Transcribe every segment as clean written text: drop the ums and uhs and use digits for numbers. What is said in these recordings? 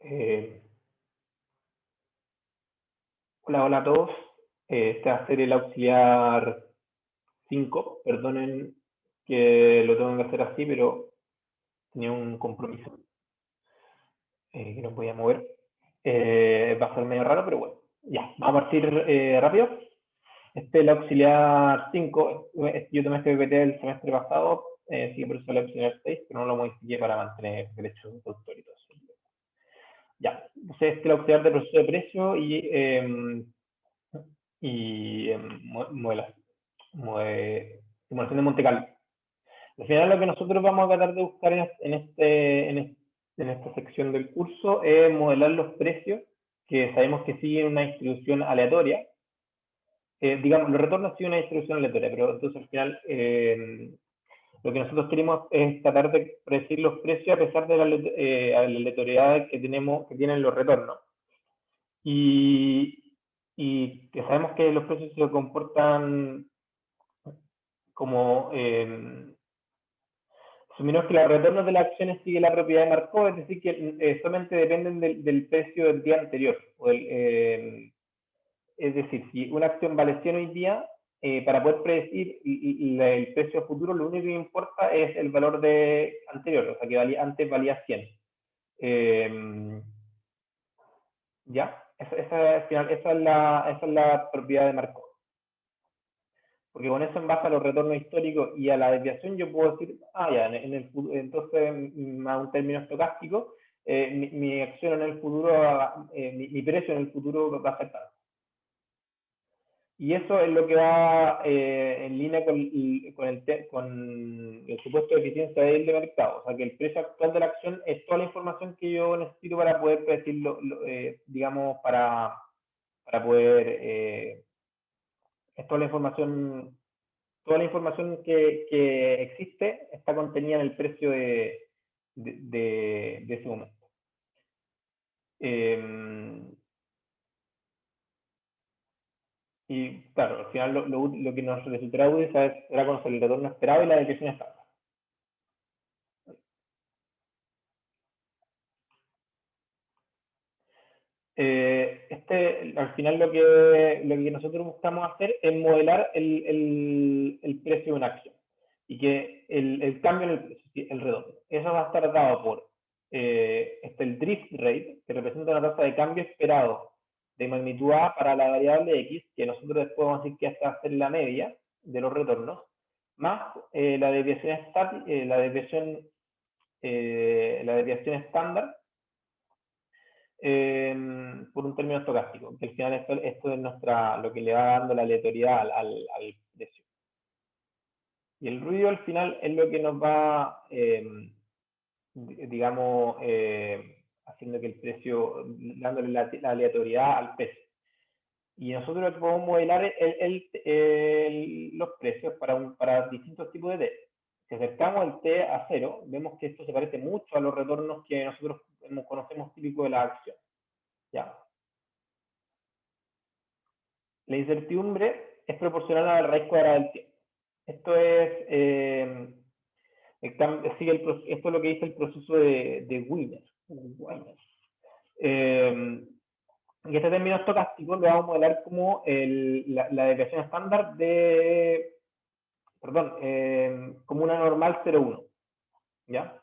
Eh, hola a todos. Este va a ser el auxiliar 5. Perdonen que lo tengo que hacer así, pero tenía un compromiso que no podía mover. Va a ser medio raro, pero bueno. Ya, vamos a partir rápido. Este es el auxiliar 5. Yo tomé este PPT el semestre pasado, sí, por eso el auxiliar 6, pero no lo modifiqué para mantener derechos de autor y todo eso. Ya, entonces este es el auxiliar de proceso de precio y simulación de Monte Carlo. Al final lo que nosotros vamos a tratar de buscar en esta sección del curso es modelar los precios que sabemos que siguen una distribución aleatoria. Digamos, los retornos siguen una distribución aleatoria, pero entonces al final lo que nosotros queremos es tratar de predecir los precios a pesar de la aleatoriedad que tienen los retornos. Y que sabemos que los precios se comportan como asumimos que los retornos de las acciones siguen la propiedad de Markov, es decir, que solamente dependen del precio del día anterior. Es decir, si una acción vale 100 hoy día, para poder predecir el precio futuro, lo único que importa es el valor anterior, o sea, que antes valía 100. ¿Ya? Esa es la propiedad de Markov. Porque con eso, en base a los retornos históricos y a la desviación, yo puedo decir, entonces, a un término estocástico, mi acción en el futuro, mi precio en el futuro va a ser tal. Y eso es lo que va en línea con el supuesto de eficiencia de mercado. O sea, que el precio actual de la acción es toda la información que yo necesito para poder predecirlo, digamos, para poder, es toda la información que existe está contenida en el precio de ese momento. Y claro, al final lo que nos resultará útil será conocer el retorno esperado y la desviación estándar. Al final lo que nosotros buscamos hacer es modelar el precio de una acción y que el cambio en el precio, el retorno, eso va a estar dado por el drift rate, que representa una tasa de cambio esperado de magnitud A para la variable X, que nosotros después vamos a decir que esta va a ser la media de los retornos, más la desviación estándar por un término estocástico, que al final esto es lo que le va dando la aleatoriedad al precio. Y el ruido al final es lo que nos va, digamos, haciendo que el precio, dándole la aleatoriedad al precio. Y nosotros lo que podemos modelar es los precios para distintos tipos de T. Si acercamos el T a cero, vemos que esto se parece mucho a los retornos que nosotros conocemos típicos de la acción. ¿Ya? La incertidumbre es proporcional a la raíz cuadrada del tiempo. Esto es, esto es lo que dice el proceso de Wiener. Y este término estocástico lo vamos a modelar como la desviación estándar como una normal 0,1. ¿Ya?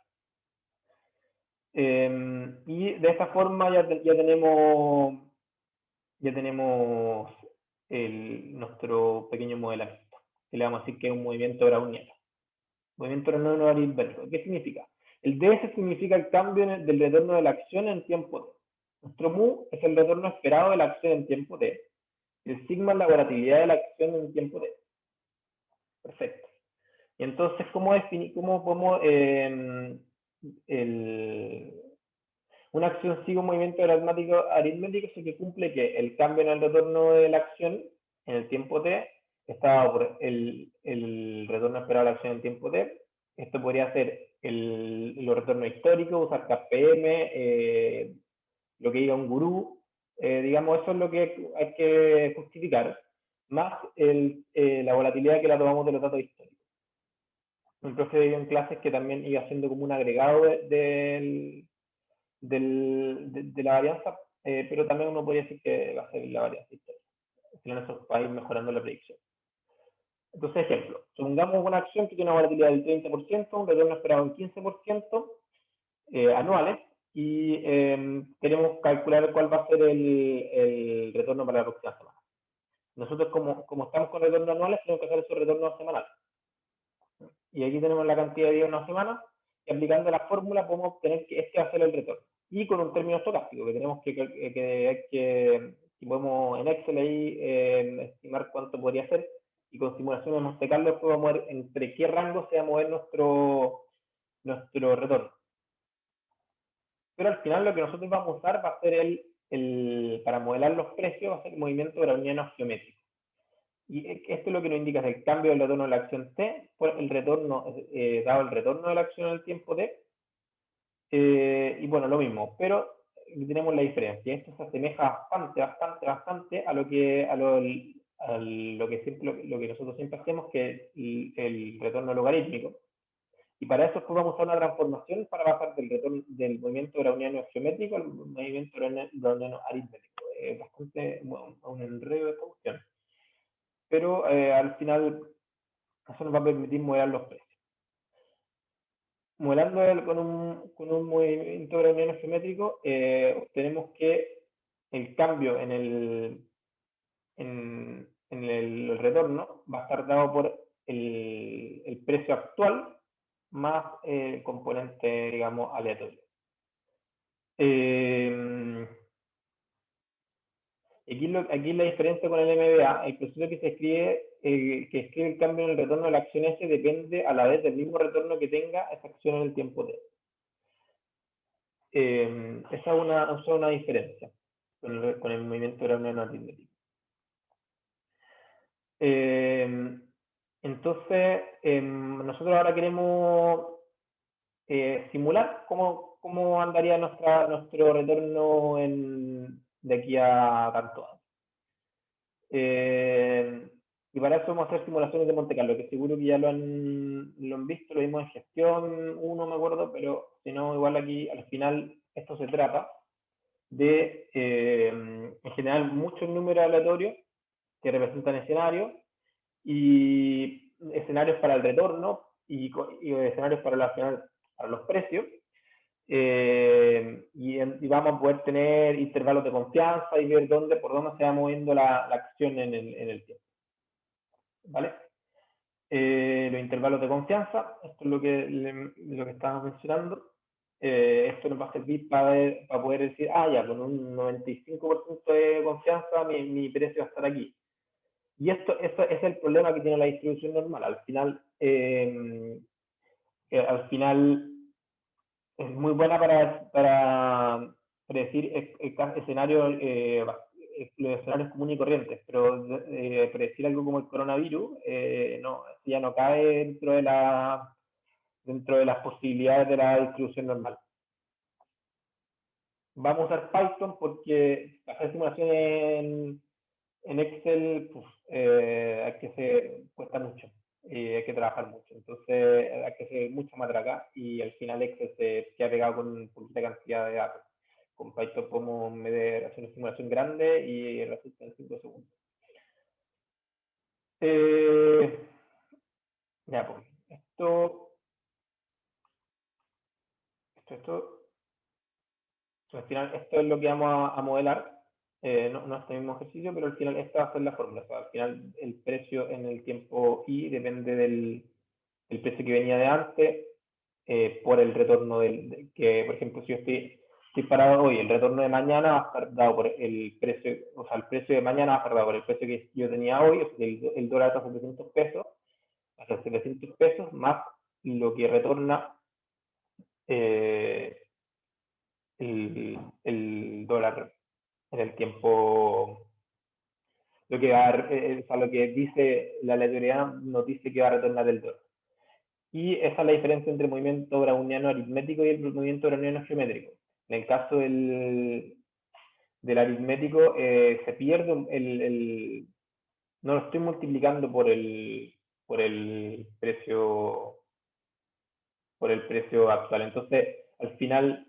Y de esta forma ya tenemos nuestro pequeño modelamiento, que le vamos a decir que es un movimiento browniano. Movimiento browniano aritmético. ¿Qué significa? El DS significa el cambio del retorno de la acción en tiempo t. Nuestro mu es el retorno esperado de la acción en tiempo t. El sigma es la volatilidad de la acción en tiempo t. Perfecto. Y entonces, ¿cómo podemos una acción sigue un movimiento aritmético es el que cumple que el cambio en el retorno de la acción en el tiempo t está dado por el retorno esperado de la acción en tiempo t. Esto podría ser los retornos históricos, usar KPM, lo que diga un gurú, digamos, eso es lo que hay que justificar, más la volatilidad que la tomamos de los datos históricos. Un profe dio en clases que también iba haciendo como un agregado de la varianza, pero también uno podría decir que va a ser la varianza histórica. Al final eso va a ir mejorando la predicción. Entonces, ejemplo, supongamos una acción que tiene una volatilidad del 30%, un retorno esperado en 15% anuales, y queremos calcular cuál va a ser el retorno para la próxima semana. Nosotros, como estamos con retornos anuales, tenemos que hacer esos retornos semanales. Y aquí tenemos la cantidad de días en una semana, y aplicando la fórmula podemos obtener que este va a ser el retorno. Y con un término estocástico, que tenemos que podemos en Excel ahí estimar cuánto podría ser, y con simulación de Monte Carlo podemos ver entre qué rango se va a mover nuestro retorno. Pero al final lo que nosotros vamos a usar va a ser para modelar los precios, va a ser el movimiento browniano geométrico. Y esto es lo que nos indica es el cambio del retorno de la acción T por el retorno, dado el retorno de la acción en el tiempo T. Y bueno, lo mismo, pero tenemos la diferencia. Esto se asemeja bastante a lo que nosotros siempre hacemos, que es el retorno logarítmico. Y para eso vamos a usar una transformación para pasar del movimiento browniano geométrico al movimiento browniano aritmético. Es bastante un enredo esta cuestión. Pero al final eso nos va a permitir modelar los precios. Modelando con un movimiento browniano geométrico, obtenemos que el cambio en el retorno va a estar dado por el precio actual más el componente, digamos, aleatorio. Aquí la diferencia con el MBA, el proceso que escribe el cambio en el retorno de la acción S depende a la vez del mismo retorno que tenga esa acción en el tiempo T. Esa es una diferencia con el movimiento browniano aritmético. Entonces, nosotros ahora queremos simular cómo andaría nuestro retorno de aquí a tanto años. Y para eso vamos a hacer simulaciones de Monte Carlo, que seguro que ya lo han visto, lo vimos en gestión 1, me acuerdo, pero si no, igual aquí al final esto se trata de, en general, muchos números aleatorios que representan escenarios, y escenarios para el retorno y escenarios para los precios. Y vamos a poder tener intervalos de confianza y ver por dónde se va moviendo la acción en el tiempo. ¿Vale? Los intervalos de confianza, esto es lo que estábamos mencionando. Esto nos va a servir para poder decir, ya, con un 95% de confianza mi precio va a estar aquí. Y eso es el problema que tiene la distribución normal. Al final es muy buena para predecir escenarios, los escenarios comunes y corrientes, pero predecir algo como el coronavirus ya no cae dentro de las posibilidades de la distribución normal. Vamos a usar Python porque hacer simulaciones en Excel cuesta mucho y hay que trabajar mucho. Entonces hay que hacer mucha matraca y al final Excel se queda pegado con poquita cantidad de datos. Con Python podemos hacer una simulación grande y resulta en 5 segundos. Ya, pues, al final esto es lo que vamos a modelar. No este mismo ejercicio, pero al final esta va a ser la fórmula. O sea, al final el precio en el tiempo I depende del precio que venía de antes por el retorno que, por ejemplo, si yo estoy parado hoy, el retorno de mañana va a estar dado por el precio, o sea, el precio de mañana va a estar dado por el precio que yo tenía hoy, o sea, el dólar está a 700 pesos, hasta 700 pesos, más lo que retorna el dólar en el tiempo, lo que dice la aleatoriedad nos dice que va a retornar el dólar. Y esa es la diferencia entre el movimiento browniano aritmético y el movimiento browniano geométrico. En el caso del aritmético se pierde no lo estoy multiplicando por el precio actual. Entonces, al final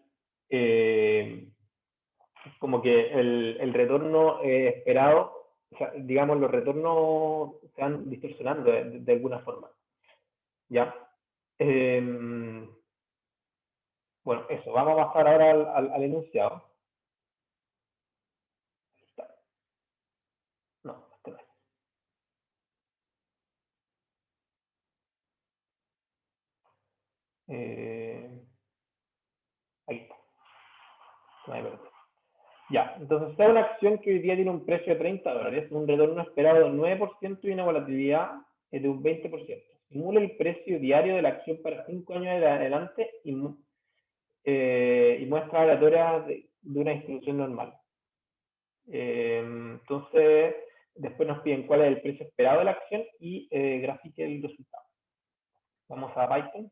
como que el retorno esperado, o sea, digamos, los retornos se van distorsionando de alguna forma. ¿Ya? Bueno, eso, vamos a pasar ahora al enunciado. No, este no es. Ahí está. No hay verdad. Ya, entonces sea una acción que hoy día tiene un precio de $30, un retorno esperado del 9% y una volatilidad de un 20%. Simula el precio diario de la acción para 5 años de adelante y muestra aleatorias de una distribución normal. Entonces, después nos piden cuál es el precio esperado de la acción y grafique el resultado. Vamos a Python.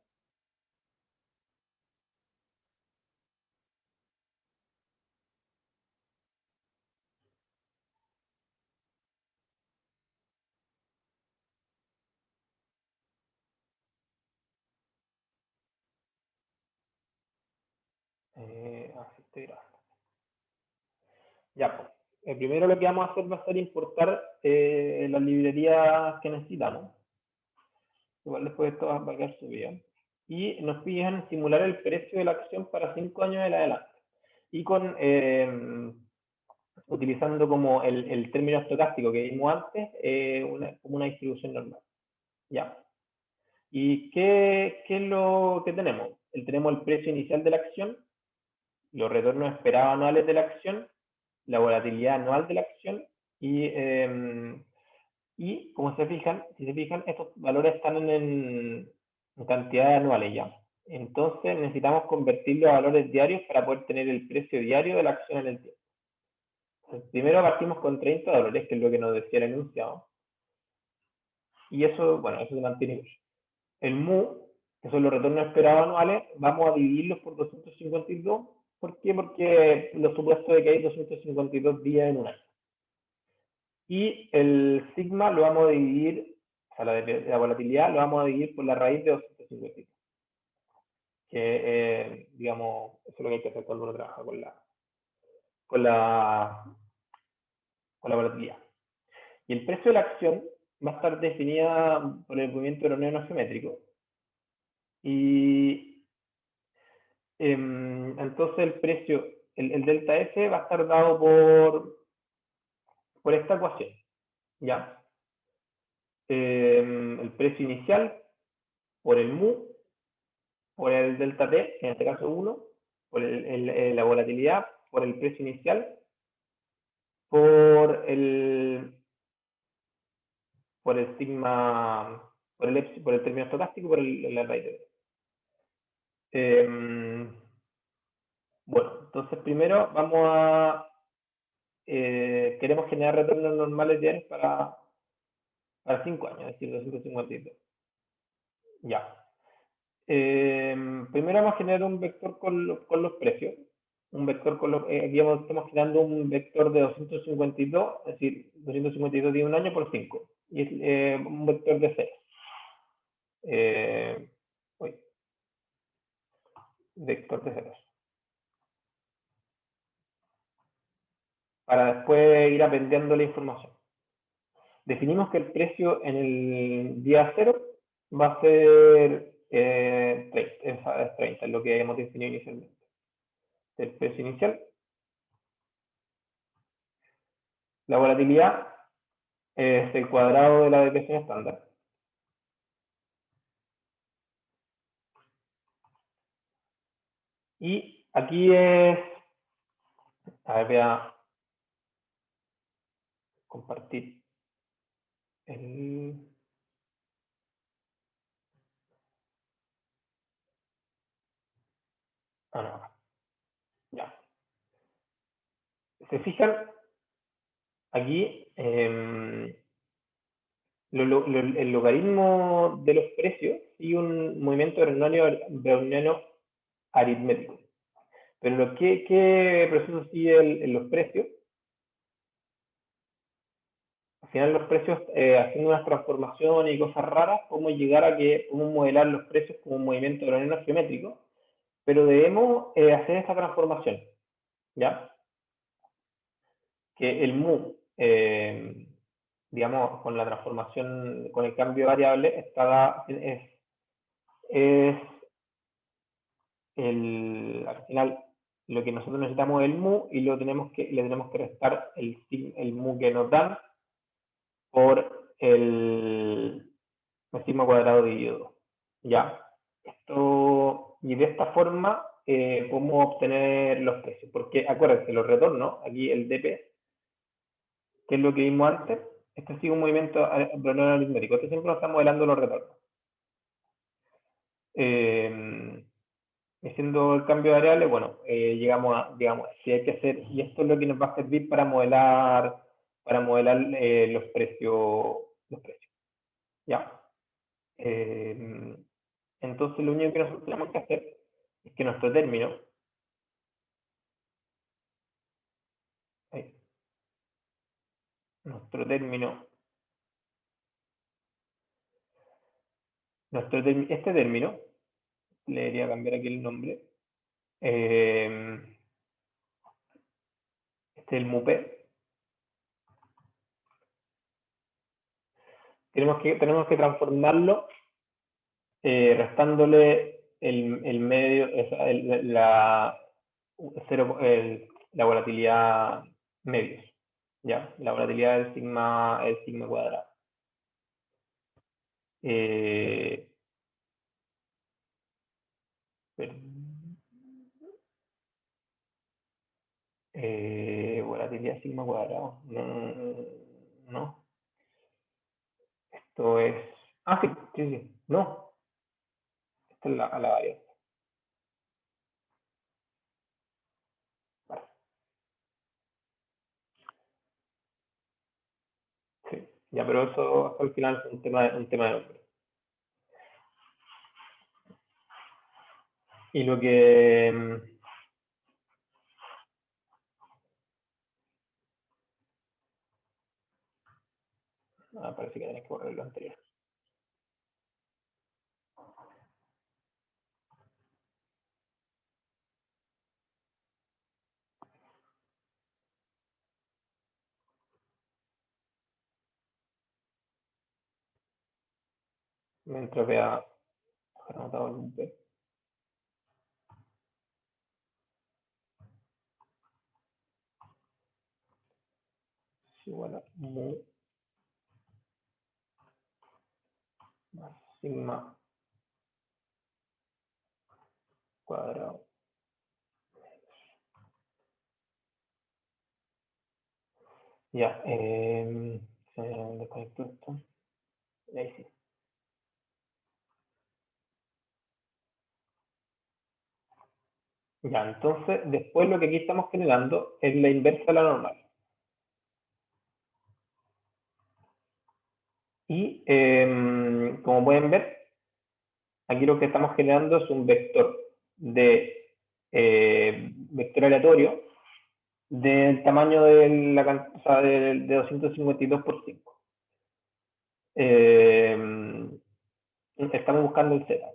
Así estoy grabando. Ya, pues. Primero lo que vamos a hacer va a ser importar las librerías que necesitamos. Igual después esto va a valgar su vida. Y nos piden simular el precio de la acción para 5 años en adelante. Y con utilizando como el término estocástico que vimos antes, como una distribución normal. ¿Ya? ¿Y qué es lo que tenemos? Tenemos el precio inicial de la acción, los retornos esperados anuales de la acción, la volatilidad anual de la acción y como si se fijan, estos valores están en cantidades anuales ya. Entonces necesitamos convertirlos a valores diarios para poder tener el precio diario de la acción en el tiempo. Entonces, primero partimos con $30, que es lo que nos decía el enunciado. Y eso, bueno, eso se mantiene mucho. El MU, que son los retornos esperados anuales, vamos a dividirlos por 252. ¿Por qué? Porque lo supuesto de que hay 252 días en un año. Y el sigma lo vamos a dividir, o sea, la volatilidad lo vamos a dividir por la raíz de 252. Que, digamos, eso es lo que hay que hacer cuando uno trabaja con la, con la volatilidad. Y el precio de la acción va a estar definida por el movimiento erróneo geométrico. Y entonces el precio, el delta F va a estar dado por esta ecuación. ¿Ya? El precio inicial por el mu, por el delta T, en este caso 1, por la volatilidad, por el precio inicial, por el sigma, por el término estocástico, por la raíz de bueno, entonces primero vamos a queremos generar retornos normales diarios para 5 años, es decir, 252. Ya. Primero vamos a generar un vector con los precios. Un vector con los, aquí estamos generando un vector de 252, es decir, 252 días un año por 5. Y es un vector de 0. Vector de 0. Para después ir aprendiendo la información. Definimos que el precio en el día 0 va a ser 30, es lo que hemos definido inicialmente. El precio inicial. La volatilidad es el cuadrado de la depresión estándar. Y aquí es, a ver, voy a compartir el... Ah, no, ya. Se fijan, aquí el logaritmo de los precios y un movimiento browniano aritmético. Pero ¿qué proceso sigue en los precios? Al final los precios, haciendo unas transformaciones y cosas raras, podemos llegar a que podemos modelar los precios como un movimiento browniano geométrico, pero debemos hacer esta transformación, ¿ya? Que el mu, digamos, con la transformación, con el cambio de variable, es al final lo que nosotros necesitamos es el mu y le tenemos que restar el mu que nos dan por el sigma cuadrado dividido 2. ¿Ya? Y de esta forma podemos obtener los precios, porque acuérdense, los retornos, aquí el dp, que es lo que vimos antes, este sigue un movimiento aritmético, este siempre nos está modelando los retornos. Haciendo el cambio de variable, bueno, llegamos a, digamos, si hay que hacer, y esto es lo que nos va a servir para modelar los precios, ¿ya? Entonces lo único que nosotros tenemos que hacer es que nuestro término, ahí, nuestro término, este término, le debería cambiar aquí el nombre, este es el MUP, tenemos que transformarlo restándole el medio, la volatilidad medios, ¿ya? La volatilidad el sigma cuadrado. Eh, volatilidad sigma cuadrado. No, no. Esto es. Ah, sí, sí, sí. No. Esta es la variable. Vale. Sí. Ya, pero eso al final es un tema de nombre. Y lo que. Parece que tenés que borrar lo anterior. Mientras vea anotado el B. Es igual a mu más sigma cuadrado. Ya, se me desconectó esto. Y ahí sí. Ya, entonces, después lo que aquí estamos generando es la inversa de la normal. Y como pueden ver, aquí lo que estamos generando es un vector vector aleatorio del tamaño de o sea, de 252 por 5. Estamos buscando el z.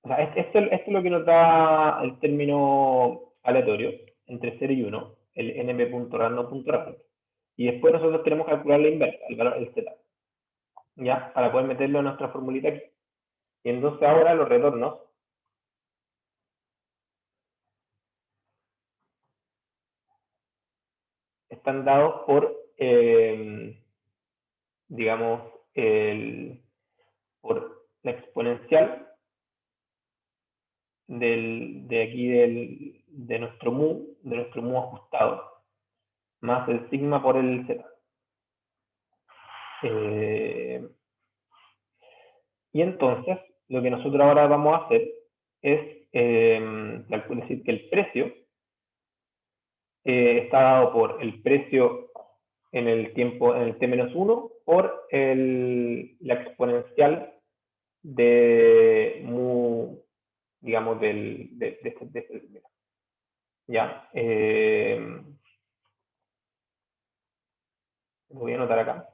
O sea, esto es lo que nos da el término aleatorio entre 0 y 1, el np.random.random. Y después nosotros tenemos que calcular la inversa, el valor del z, ¿ya? Para poder meterlo en nuestra formulita aquí. Y entonces ahora los retornos están dados por, digamos, por la exponencial de aquí de nuestro mu ajustado, más el sigma por el z. Y entonces, lo que nosotros ahora vamos a hacer es decir que el precio está dado por el precio en el tiempo, en el t-1 por la exponencial de mu, digamos, este. Ya. Lo voy a anotar acá.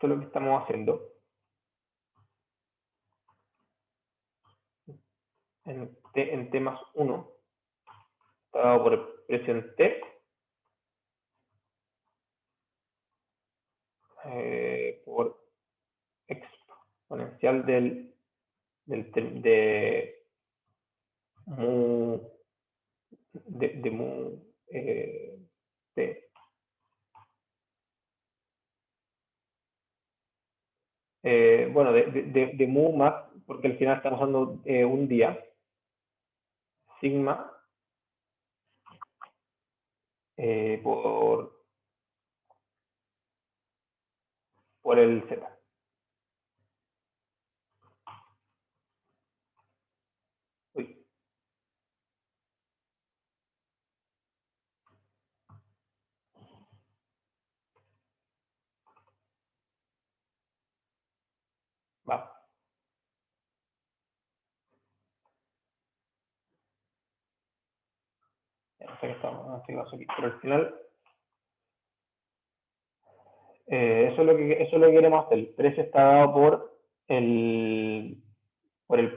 Esto es lo que estamos haciendo. En T más 1 está dado por el precio en T por exponencial de mu de mu T. Bueno, de mu más, porque al final estamos usando un día, sigma por el Z. Uy, va. No sé qué estamos, no sé qué pasó aquí, pero al final eso es lo que queremos hacer. El precio está dado por el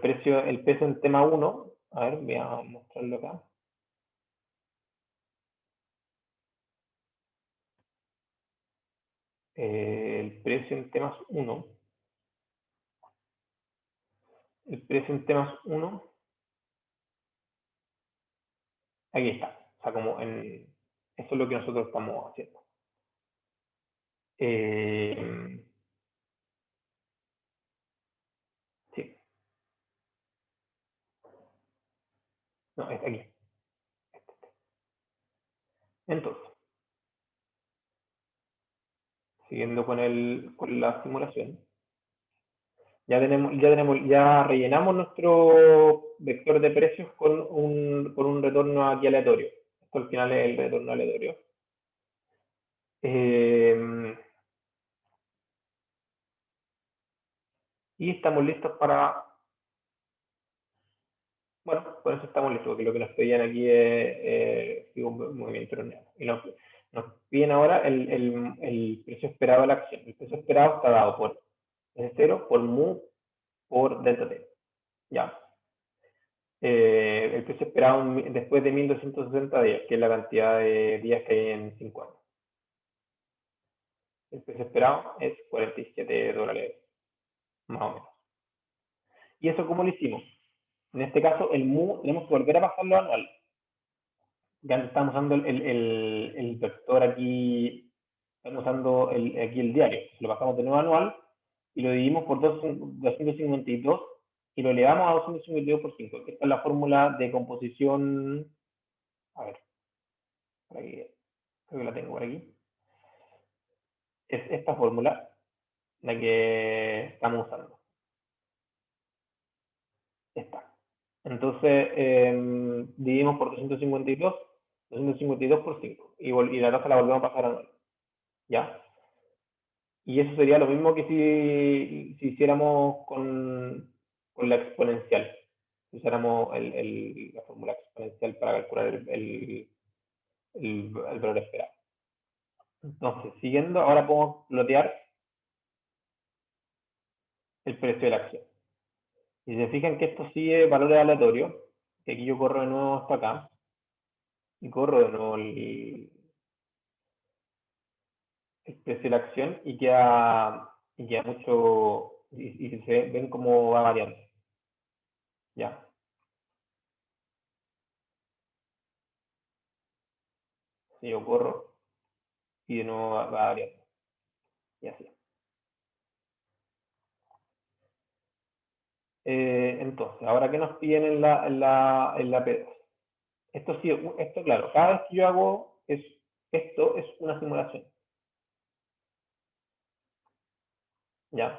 precio, el peso en tema 1. A ver, voy a mostrarlo acá. El precio en temas 1. El precio en temas 1. Aquí está. O sea, eso es lo que nosotros estamos haciendo. Sí. No, es aquí. Entonces, siguiendo con la simulación, ya rellenamos nuestro vector de precios con un retorno aquí aleatorio. Esto al final es el retorno aleatorio. Y estamos listos bueno, por eso estamos listos, porque lo que nos pedían aquí es un movimiento lineal. Y nos piden ahora el precio esperado de la acción. El precio esperado está dado por S0, por mu, por delta t. Ya. El precio esperado después de 1260 días, que es la cantidad de días que hay en 5 años. El precio esperado es $47, más o menos. ¿Y eso cómo lo hicimos? En este caso, el mu tenemos que volver a pasarlo a anual. Ya estamos usando el vector aquí, estamos usando aquí el diario. Lo pasamos de nuevo a anual y lo dividimos por 252 y lo elevamos a 252 por 5. Esta es la fórmula de composición. A ver, por aquí, creo que la tengo por aquí. Es esta fórmula la que estamos usando. Esta. Entonces, dividimos por 252 por 5. Y la tasa la volvemos a pasar a 9. ¿Ya? Y eso sería lo mismo que si hiciéramos con la exponencial. Si usáramos la fórmula exponencial para calcular el valor esperado. Entonces, siguiendo, ahora podemos plotear el precio de la acción. Y se fijan que esto sigue valores aleatorios, que aquí yo corro de nuevo hasta acá, y corro de nuevo el precio de la acción y queda mucho, y se ven cómo va variando. Ya, si yo corro y de nuevo va variando, y así. Entonces, ahora que nos piden en la P2. Esto sí, esto claro, cada vez que yo hago esto es una simulación. ¿Ya?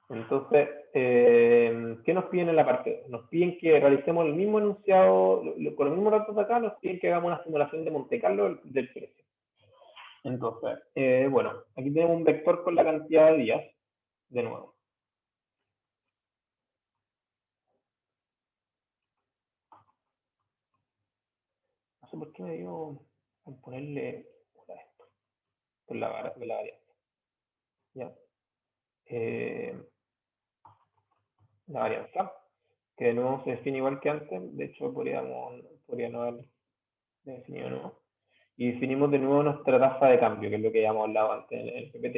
Entonces, ¿qué nos piden en la parte 2? Nos piden que realicemos el mismo enunciado, con los mismos datos de acá, nos piden que hagamos una simulación de Monte Carlo del precio. Entonces, bueno, aquí tenemos un vector con la cantidad de días, de nuevo. No sé por qué me dio ponerle esto, con la variable. ¿ya? La varianza, que de nuevo se define igual que antes, de hecho podría no haber definido de nuevo. Y definimos de nuevo nuestra tasa de cambio, que es lo que habíamos hablado antes en el PPT.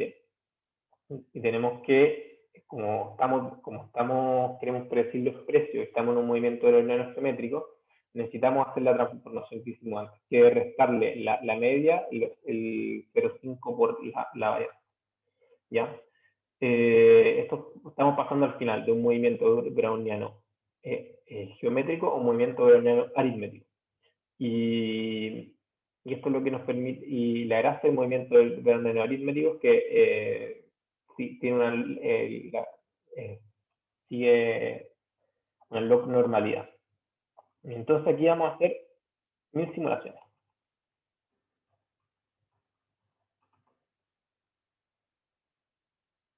Y tenemos que, como estamos, queremos predecir los precios, estamos en un movimiento aerodinámico simétrico, necesitamos hacer la transformación que hicimos antes, que es restarle la media, el 0,5 por la varianza. ¿Ya? Esto estamos pasando al final de un movimiento browniano geométrico o un movimiento browniano aritmético. Y esto es lo que nos permite, y la gracia del movimiento browniano aritmético es que tiene sigue una log normalidad. Entonces aquí vamos a hacer 1000 simulaciones.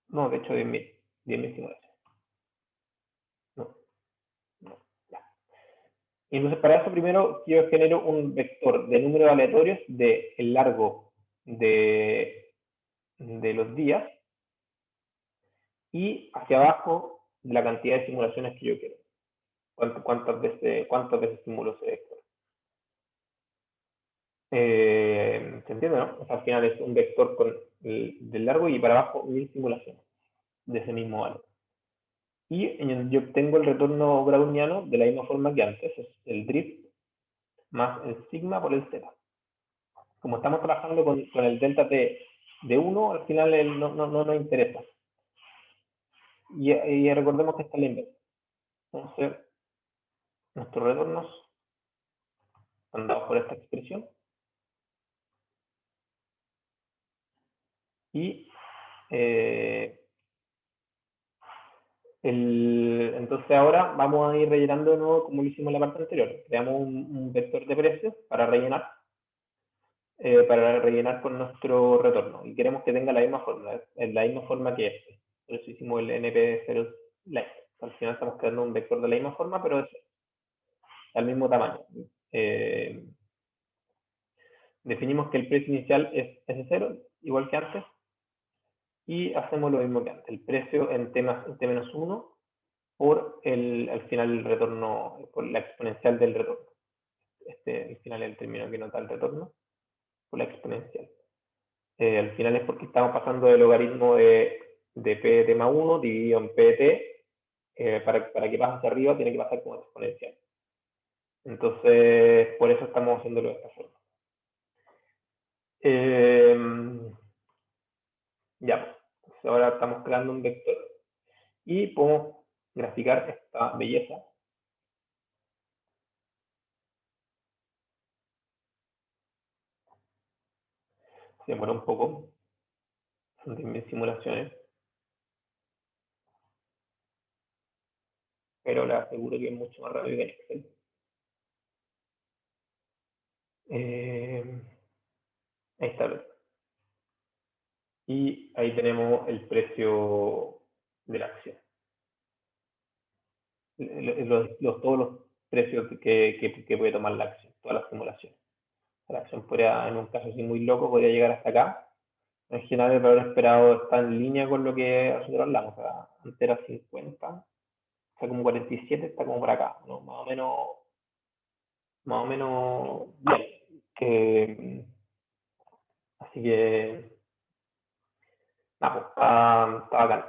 No, de hecho 10.000 simulaciones. No, no, ya. Y entonces para eso primero yo genero un vector de número de aleatorios de el largo de los días y hacia abajo la cantidad de simulaciones que yo quiero. ¿Cuántas veces simulo ese vector? ¿Se entiende, no? O sea, al final es un vector del largo y para abajo 1000 simulaciones de ese mismo valor. Y yo obtengo el retorno browniano de la misma forma que antes, es el drift más el sigma por el z. Como estamos trabajando con el delta t de 1, al final no nos interesa. Y recordemos que está la inversa. Entonces, nuestros retornos están dados por esta expresión. Y entonces ahora vamos a ir rellenando de nuevo como lo hicimos en la parte anterior. Creamos un vector de precios para rellenar con nuestro retorno. Y queremos que tenga la misma forma, en la misma forma que este. Por eso hicimos el NP0 line. Al final estamos creando un vector de la misma forma, pero es al mismo tamaño. Definimos que el precio inicial es S0, igual que antes, y hacemos lo mismo que antes. El precio en T-1 por al final el retorno, por la exponencial del retorno. Al final es el término que nota el retorno, por la exponencial. Al final es porque estamos pasando del logaritmo de P de T más 1 dividido en P de T, para que pase hacia arriba tiene que pasar como exponencial. Entonces, por eso estamos haciéndolo de esta forma. Ya, pues ahora estamos creando un vector y podemos graficar esta belleza. Se demora un poco, son 10.000 simulaciones, pero le aseguro que es mucho más rápido que en Excel. Ahí está. Y ahí tenemos el precio de la acción. Todos los precios que puede tomar la acción, todas las simulaciones. La acción podría, en un caso así muy loco, podría llegar hasta acá. En general, el valor esperado está en línea con lo que nosotros hablamos. O sea, antes era 50, está como 47, está como por acá, ¿no? Más o menos bien. Así que, nada, pues, está bacán.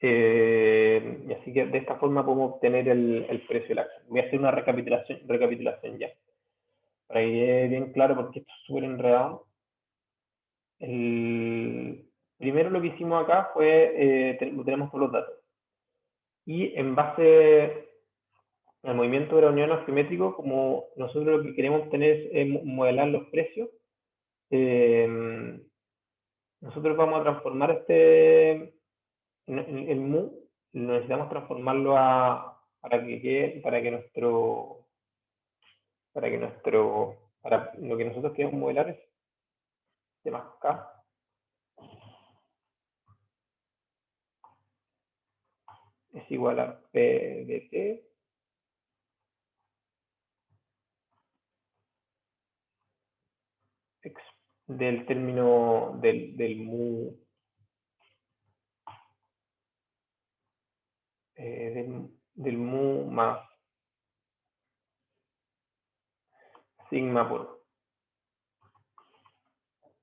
Y así que de esta forma podemos obtener el precio de la acción. Voy a hacer una recapitulación ya, para que quede bien claro porque esto es súper enredado. Primero lo que hicimos acá fue, tenemos todos los datos. Y en base al movimiento browniano simétrico, como nosotros lo que queremos obtener es modelar los precios, nosotros vamos a transformar el mu, necesitamos transformarlo para lo que nosotros queremos modelar es de más K es igual a P de T del término del mu del mu más sigma por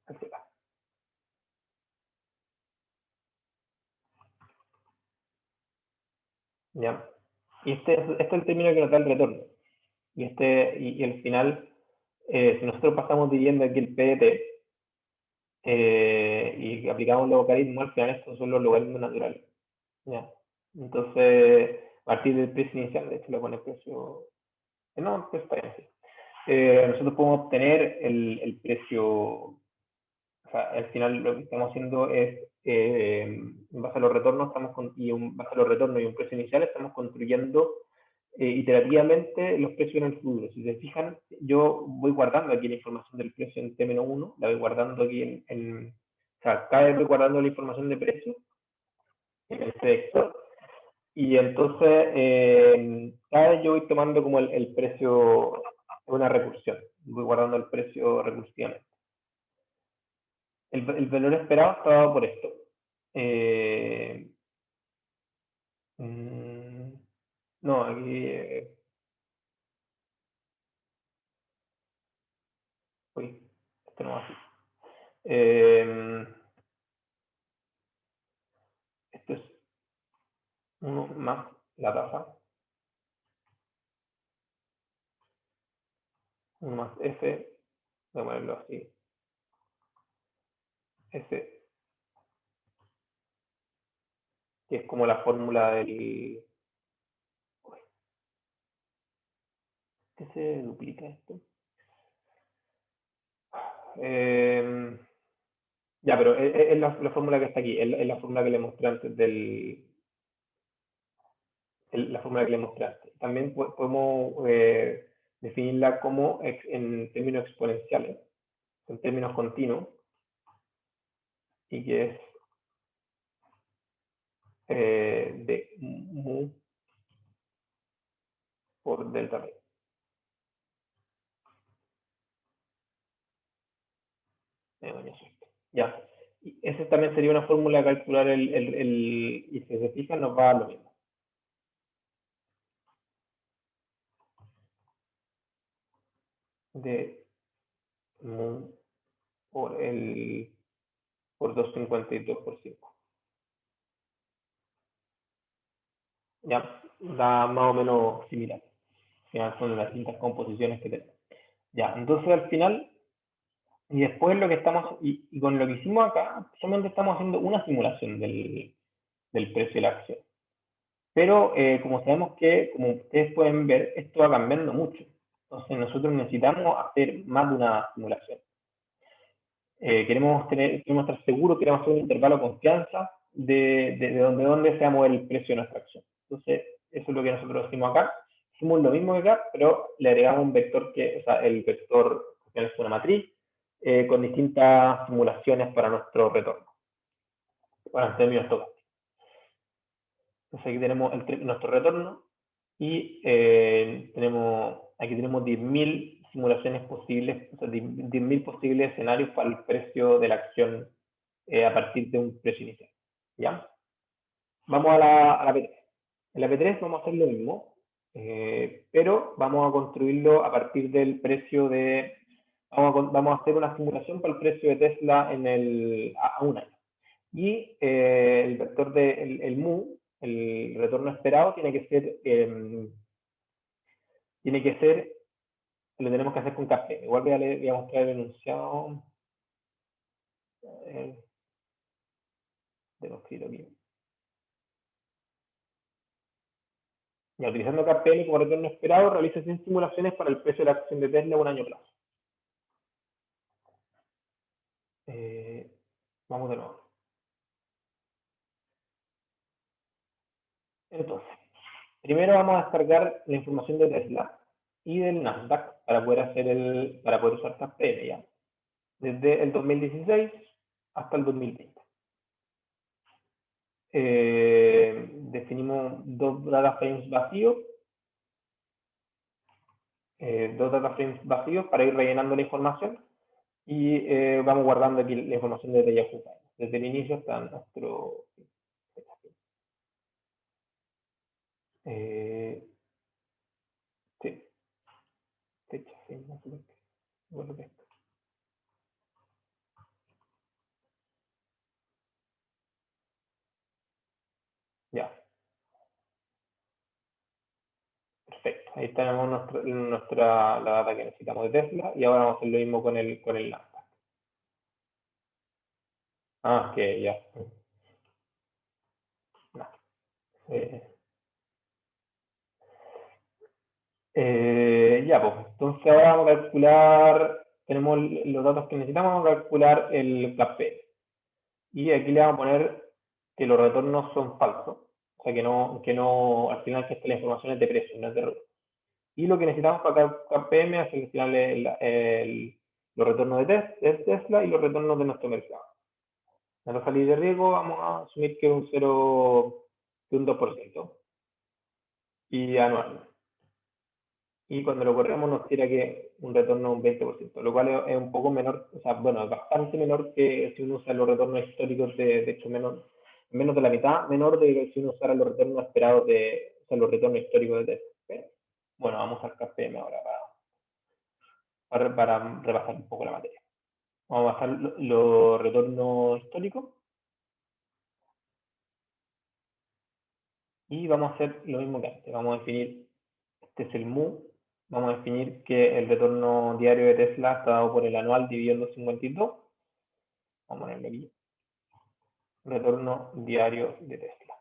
Z. ¿Ya? Y este es el término que nos da el retorno. Y al final, si nosotros pasamos dividiendo aquí el PDT y aplicamos los logaritmos, al final estos son los logaritmos naturales. ¿Ya? Entonces, a partir del precio inicial, de hecho le pone precio, no, pues está bien, sí. Nosotros podemos obtener el precio, o sea, al final lo que estamos haciendo es, en base a los retornos, en base a los retornos y un precio inicial, estamos construyendo iterativamente los precios en el futuro. Si se fijan, yo voy guardando aquí la información del precio en T-1, la voy guardando aquí o sea, cada vez voy guardando la información de precio en este vector, y entonces cada vez yo voy tomando como el precio de una recursión, voy guardando el precio recursivamente. El valor esperado está dado por esto. No, aquí uy, esto no va así. Esto es 1 más la tasa, 1 más F, voy a ponerlo así, F, que es como la fórmula del... ¿Qué se duplica esto? Ya, pero es la fórmula que está aquí, es la fórmula que le mostré antes la fórmula que le mostré antes. También podemos definirla como en términos exponenciales, en términos continuos, y que es de mu por delta p. Ya. Y esa también sería una fórmula de calcular y si se fijan nos va a lo mismo. De mu por 2,52 por 5. Ya, da más o menos similar. Al final son las distintas composiciones que tenemos. Ya, entonces al final, y después lo que estamos, y con lo que hicimos acá, solamente estamos haciendo una simulación del precio de la acción. Pero como sabemos que, como ustedes pueden ver, esto va cambiando mucho. Entonces nosotros necesitamos hacer más de una simulación. Queremos estar seguros, queremos hacer un intervalo de confianza de dónde se va a mover el precio de nuestra acción. Entonces, eso es lo que nosotros hicimos acá. Hicimos lo mismo que acá, pero le agregamos un vector o sea, el vector que es una matriz con distintas simulaciones para nuestro retorno, para en términos totales. Entonces aquí tenemos nuestro retorno y aquí tenemos 10.000 simulaciones posibles, o sea, 10.000 posibles escenarios para el precio de la acción a partir de un precio inicial. ¿Ya? Vamos a la P3. En la P3 vamos a hacer lo mismo, pero vamos a construirlo a partir del precio de... Vamos a hacer una simulación para el precio de Tesla a un año. Y el vector el mu, el retorno esperado, lo tenemos que hacer con café. Igual voy a mostrar el enunciado. Tengo escrito aquí. Ya, utilizando KPL como retorno esperado, realiza 100 simulaciones para el precio de la acción de Tesla a un año plazo. Vamos de nuevo. Entonces, primero vamos a descargar la información de Tesla y del Nasdaq para poder usar KPL ya. Desde el 2016 hasta el 2020. Definimos dos data frames vacíos para ir rellenando la información y vamos guardando aquí la información desde Yahoo Finance, desde el inicio hasta nuestro... Sí, fecha, sí, no sé por qué. Bueno, ok. Ya, perfecto. Ahí tenemos la data que necesitamos de Tesla y ahora vamos a hacer lo mismo con el Nasdaq. Ah, que ya. No. Eh, ya, pues. Entonces ahora vamos a calcular, tenemos los datos que necesitamos, vamos a calcular el KP. Y aquí le vamos a poner que los retornos son falsos. O sea, al final que la información es de precio, no es de retorno. Y lo que necesitamos para KPM es al final los retornos de Tesla y los retornos de nuestro mercado. En la salida de riesgo vamos a asumir que es un 0, que un 2% y anual. Y cuando lo corremos nos tira que un retorno de un 20%, lo cual es un poco menor, o sea, bueno, es bastante menor que si uno usa los retornos históricos, de hecho menos de la mitad, menor de que si uno usara los retornos esperados o sea, los retornos históricos de Tesla. Bueno, vamos al KPM ahora para repasar un poco la materia. Vamos a bajar los retornos históricos y vamos a hacer lo mismo que antes. Vamos a definir, este es el MU, vamos a definir que el retorno diario de Tesla está dado por el anual dividido en 252. Vamos a ponerlo aquí. Retorno diario de Tesla.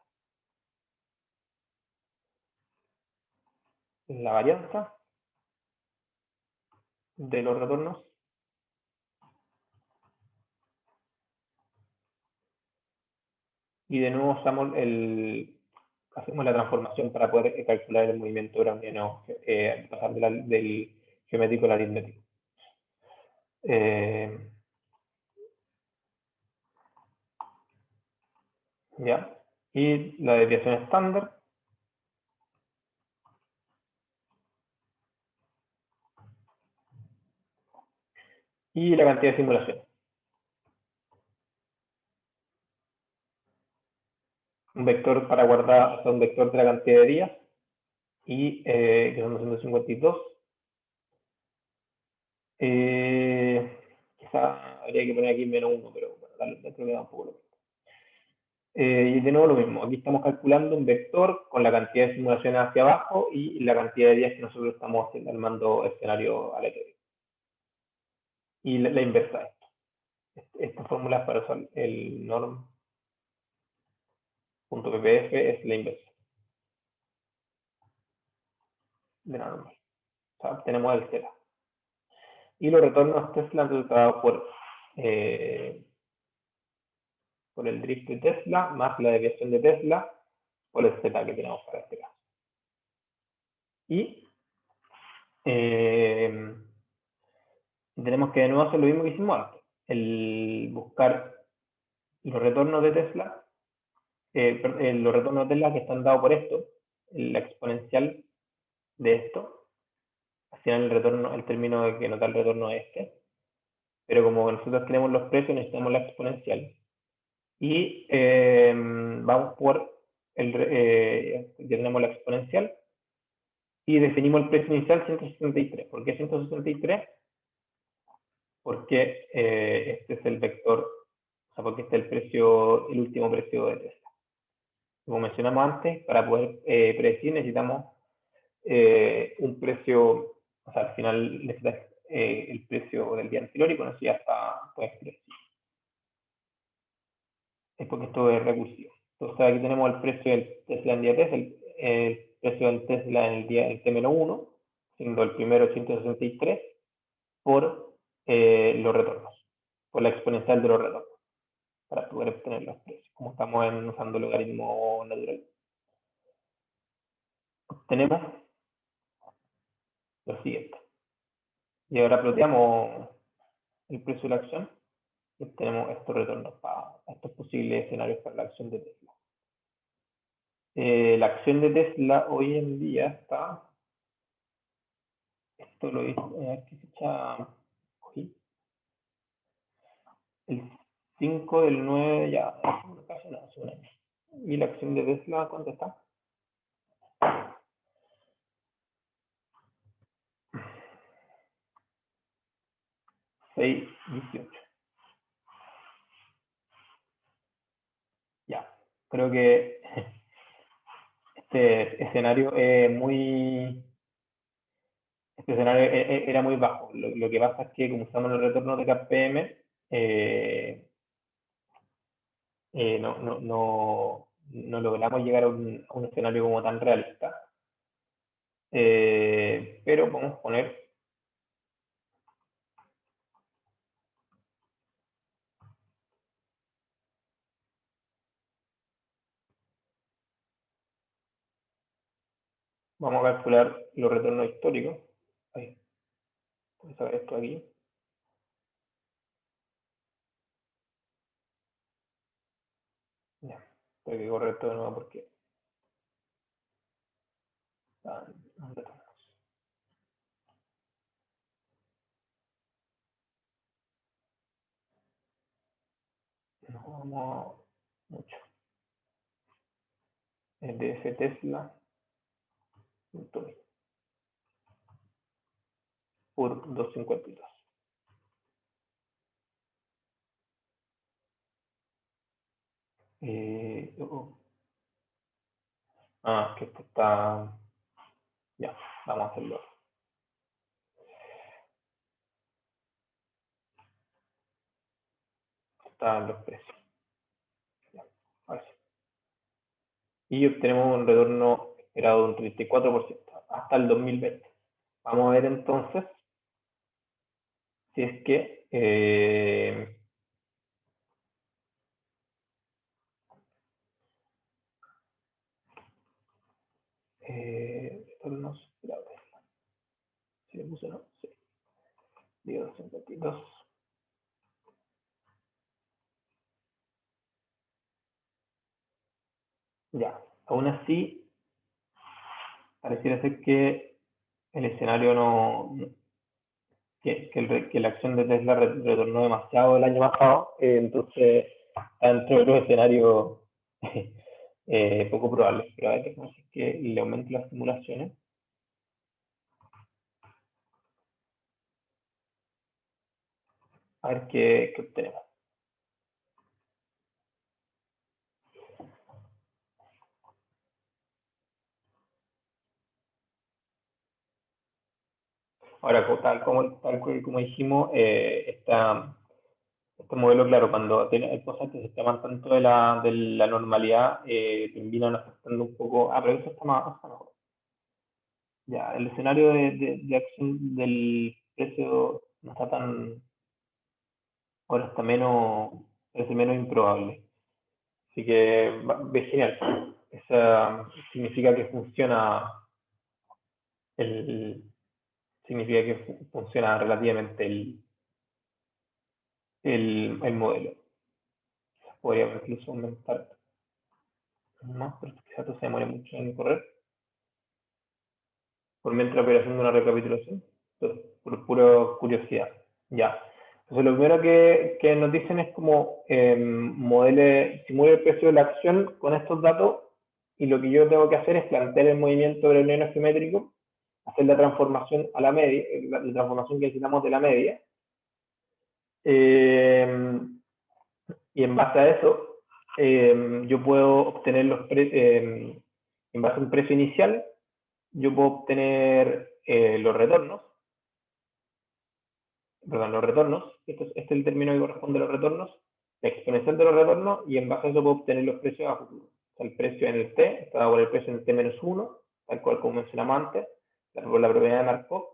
La varianza de los retornos. Y de nuevo hacemos la transformación para poder calcular el movimiento browniano, pasar del geométrico al aritmético. ¿Ya? Y la desviación estándar. Y la cantidad de simulación. Un vector para guardar, o sea, un vector de la cantidad de días, y que son 252. Quizá habría que poner aquí menos 1, pero bueno, creo que da un poco lo mismo. Y de nuevo lo mismo, aquí estamos calculando un vector con la cantidad de simulaciones hacia abajo y la cantidad de días que nosotros estamos armando escenario aleatorio. Y la inversa de esto. Esta fórmula para usar el norm.ppf es la inversa de la normal. O sea, tenemos el Z. Y los retornos Tesla han resultado por el drift de Tesla más la desviación de Tesla por el Z que tenemos para este caso. Y tenemos que de nuevo hacer lo mismo que hicimos antes, el buscar los retornos de Tesla, los retornos de Tesla que están dados por esto, la exponencial de esto, al final el término de que nos da el retorno es este, pero como nosotros tenemos los precios necesitamos la exponencial. Y vamos por ya tenemos la exponencial y definimos el precio inicial 163. ¿Por qué 163? Porque este es el vector, o sea, porque este es el último precio de Tesla. Como mencionamos antes, para poder predecir necesitamos un precio, o sea, al final necesitas el precio del día anterior y con eso ya está, puedes predecir. Es porque esto es recursivo. Entonces aquí tenemos el precio del Tesla en día 3, el precio del Tesla en el día T-1, siendo el primero 163, por los retornos, por la exponencial de los retornos, para poder obtener los precios, como estamos usando el logaritmo natural. Obtenemos lo siguiente. Y ahora ploteamos el precio de la acción y obtenemos estos retornos para estos posibles escenarios para la acción de Tesla. La acción de Tesla hoy en día está, esto lo hice, ¿qué fecha? El 5 del 9 ya, casi nada, hace un año. ¿Y la acción de Tesla cuánto está? 6.18. Ya, creo que este escenario era muy bajo. Lo que pasa es que como usamos los retornos de KPM, no logramos llegar a un escenario como tan realista. Pero podemos poner, vamos a calcular los retornos históricos. Ahí, vamos a ver esto aquí. Ya, tengo que correr esto de nuevo porque ¿dónde estamos? No vamos mucho. El DF Tesla por 252. Que esto está. Ya, vamos a hacerlo. Están los precios. Ya, ahora sí. Y obtenemos un retorno esperado de un 34% hasta el 2020. Vamos a ver entonces si es que retornos, si le puse no, sí, digo 252. Ya, aún así, pareciera ser que el escenario que la acción de Tesla retornó demasiado el año pasado, entonces está dentro de los escenarios poco probables, pero hay que hacer que le aumente las simulaciones. A ver qué obtenemos. Ahora, tal como dijimos, este modelo, claro, cuando hay cosas que se escapan tanto de la normalidad, terminan afectando un poco. Pero eso está mejor. Ya, el escenario de acción del precio no está tan. Ahora está parece menos improbable. Así que ve genial. Eso significa que el, significa que funciona relativamente el modelo. Podría incluso aumentar más, pero quizás esto se demore mucho en correr. Por mientras voy haciendo una recapitulación, por pura curiosidad. Ya. Entonces, lo primero que nos dicen es como simule el precio de la acción con estos datos, y lo que yo tengo que hacer es plantear el movimiento del browniano geométrico, hacer la transformación a la media, la transformación que necesitamos de la media, y en base a eso yo puedo obtener en base a un precio inicial, yo puedo obtener los retornos, este es el término que corresponde a los retornos, la exponencial de los retornos, y en base a eso puedo obtener los precios a futuro. O sea, el precio en el T está dado por el precio en el T-1, tal cual como mencionamos antes, por la propiedad de Markov,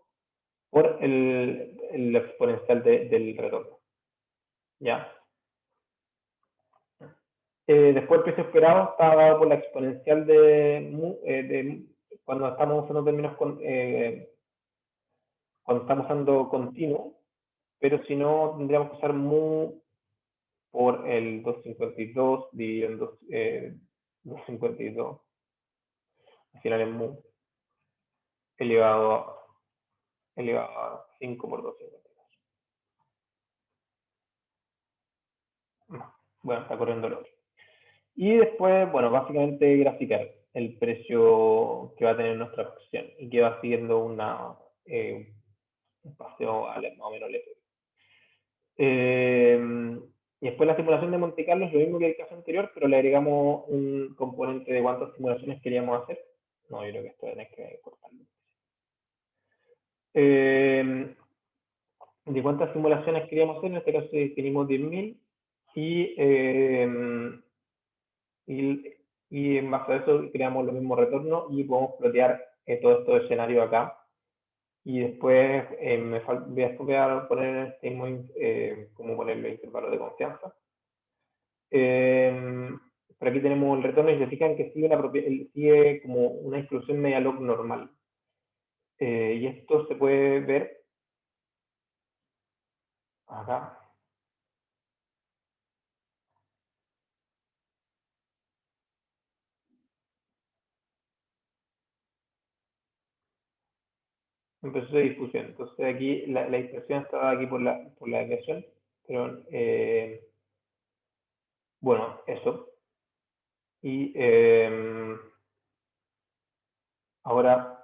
por el exponencial del retorno. ¿Ya? Después el precio esperado está dado por la exponencial cuando estamos usando términos cuando estamos usando continuo, pero si no tendríamos que usar mu por el 252 dividido en 252, al final es mu elevado a 5 por 252. Bueno, está corriendo el otro. Y después, bueno, básicamente graficar el precio que va a tener nuestra acción y que va siguiendo un paseo más o menos leve. Y después la simulación de Monte Carlo es lo mismo que el caso anterior, pero le agregamos un componente de cuántas simulaciones queríamos hacer. No, yo creo que esto tenés que cortarlo. De cuántas simulaciones queríamos hacer, en este caso definimos 10.000 y, y, y en base a eso creamos los mismos retornos y podemos plotear todo esto de escenario acá. Y después, voy a poner en este mismo, cómo ponerle intervalo de confianza. Por aquí tenemos el retorno y se fijan que sigue como una distribución media log normal. Y esto se puede ver acá. En proceso de difusión. Entonces aquí la dispersión está aquí por la desviación. Pero bueno, eso. Y ahora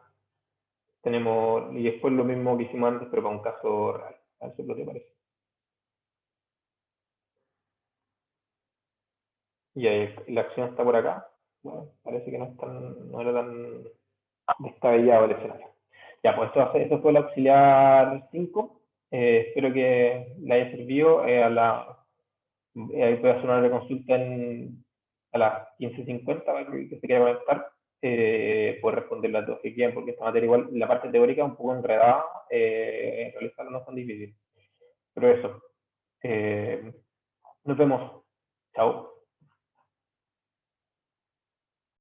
tenemos, y después lo mismo que hicimos antes, pero para un caso real. A ver si lo que parece. Y ahí, la acción está por acá. Bueno, parece que no era tan descabellado el escenario. Ya, pues esto fue el auxiliar 5. Espero que le haya servido. Ahí voy a hacer una reconsulta a las 15:50 para que se quiera conectar. Puede responder las dos que quieran, porque esta materia igual, la parte teórica es un poco enredada, realizarla no es tan difícil. Pero eso, nos vemos. Chao.